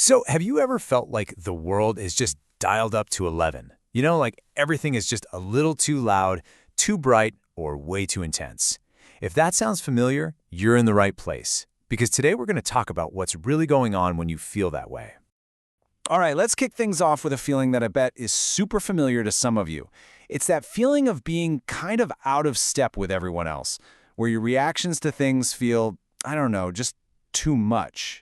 So, have you ever felt like the world is just dialed up to 11? You know, like everything is just a little too loud, too bright, or way too intense. If that sounds familiar, you're in the right place. Because today we're going to talk about what's really going on when you feel that way. All right, let's kick things off with a feeling that I bet is super familiar to some of you. It's that feeling of being kind of out of step with everyone else, where your reactions to things feel, I don't know, just too much.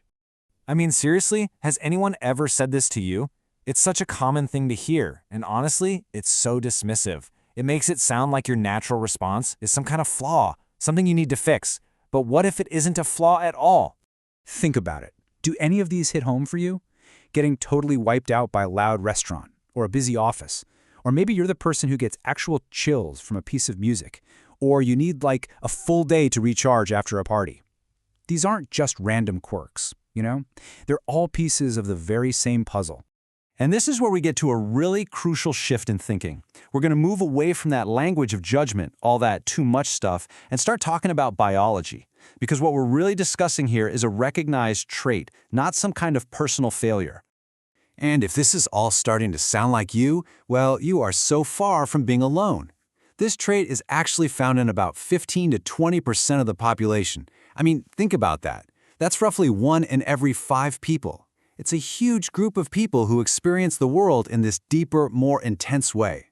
I mean, seriously, has anyone ever said this to you? It's such a common thing to hear, and honestly, it's so dismissive. It makes it sound like your natural response is some kind of flaw, something you need to fix. But what if it isn't a flaw at all? Think about it. Do any of these hit home for you? Getting totally wiped out by a loud restaurant or a busy office. Or maybe you're the person who gets actual chills from a piece of music. Or you need like a full day to recharge after a party. These aren't just random quirks, you know? They're all pieces of the very same puzzle. And this is where we get to a really crucial shift in thinking. We're going to move away from that language of judgment, all that too much stuff, and start talking about biology. Because what we're really discussing here is a recognized trait, not some kind of personal failure. And if this is all starting to sound like you, well, you are so far from being alone. This trait is actually found in about 15 to 20% of the population. I mean, think about that. That's roughly 1 in every 5 people. It's a huge group of people who experience the world in this deeper, more intense way.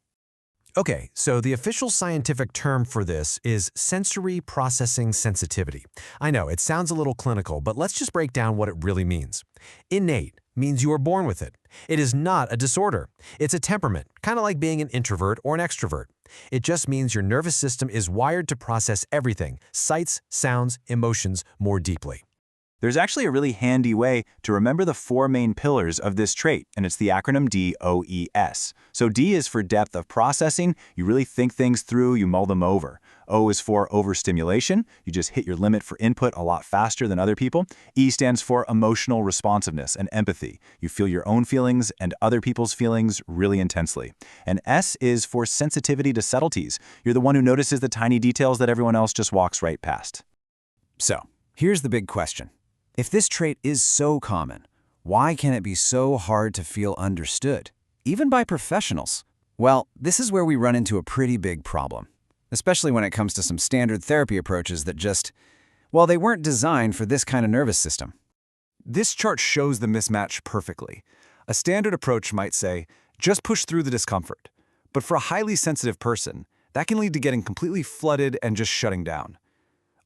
Okay, so the official scientific term for this is sensory processing sensitivity. I know, it sounds a little clinical, but let's just break down what it really means. Innate means you are born with it. It is not a disorder. It's a temperament, kind of like being an introvert or an extrovert. It just means your nervous system is wired to process everything, sights, sounds, emotions, more deeply. There's actually a really handy way to remember the 4 main pillars of this trait, and it's the acronym DOES. So D is for depth of processing. You really think things through, you mull them over. O is for overstimulation. You just hit your limit for input a lot faster than other people. E stands for emotional responsiveness and empathy. You feel your own feelings and other people's feelings really intensely. And S is for sensitivity to subtleties. You're the one who notices the tiny details that everyone else just walks right past. So, here's the big question. If this trait is so common, why can it be so hard to feel understood, even by professionals? Well, this is where we run into a pretty big problem, especially when it comes to some standard therapy approaches that just, well, they weren't designed for this kind of nervous system. This chart shows the mismatch perfectly. A standard approach might say, just push through the discomfort. But for a highly sensitive person, that can lead to getting completely flooded and just shutting down.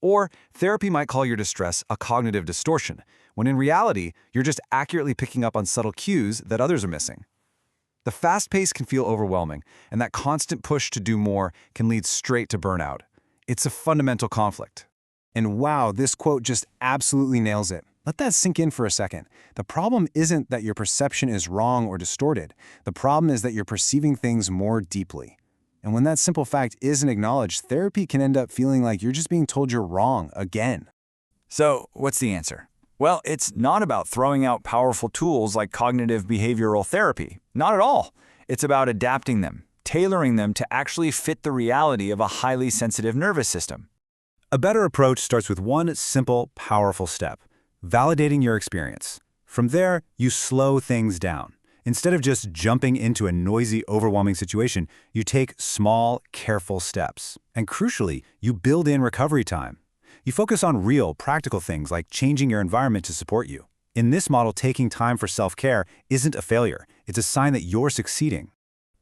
Or therapy might call your distress a cognitive distortion, when in reality, you're just accurately picking up on subtle cues that others are missing. The fast pace can feel overwhelming, and that constant push to do more can lead straight to burnout. It's a fundamental conflict. And wow, this quote just absolutely nails it. Let that sink in for a second. The problem isn't that your perception is wrong or distorted. The problem is that you're perceiving things more deeply. And when that simple fact isn't acknowledged, therapy can end up feeling like you're just being told you're wrong again. So, what's the answer? Well, it's not about throwing out powerful tools like cognitive behavioral therapy. Not at all. It's about adapting them, tailoring them to actually fit the reality of a highly sensitive nervous system. A better approach starts with one simple, powerful step: validating your experience. From there, you slow things down. Instead of just jumping into a noisy, overwhelming situation, you take small, careful steps. And crucially, you build in recovery time. You focus on real, practical things like changing your environment to support you. In this model, taking time for self-care isn't a failure. It's a sign that you're succeeding.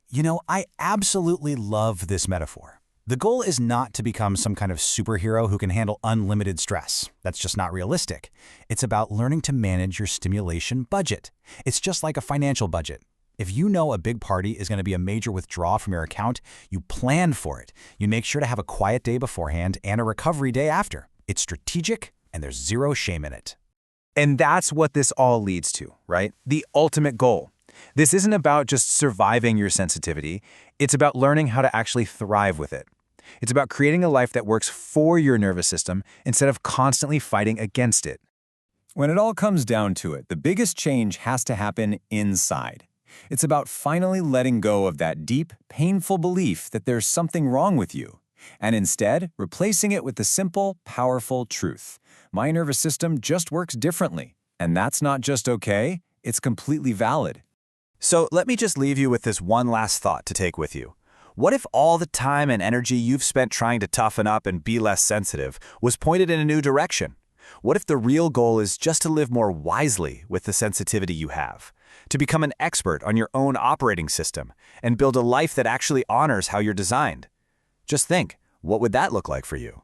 You know, I absolutely love this metaphor. The goal is not to become some kind of superhero who can handle unlimited stress. That's just not realistic. It's about learning to manage your stimulation budget. It's just like a financial budget. If you know a big party is going to be a major withdrawal from your account, you plan for it. You make sure to have a quiet day beforehand and a recovery day after. It's strategic, and there's zero shame in it. And that's what this all leads to, right? The ultimate goal. This isn't about just surviving your sensitivity. It's about learning how to actually thrive with it. It's about creating a life that works for your nervous system instead of constantly fighting against it. When it all comes down to it, the biggest change has to happen inside. It's about finally letting go of that deep, painful belief that there's something wrong with you, and instead replacing it with the simple, powerful truth. My nervous system just works differently, and that's not just okay, It's completely valid. So let me just leave you with this one last thought to take with you. What if all the time and energy you've spent trying to toughen up and be less sensitive was pointed in a new direction? What if the real goal is just to live more wisely with the sensitivity you have? To become an expert on your own operating system and build a life that actually honors how you're designed? Just think, what would that look like for you?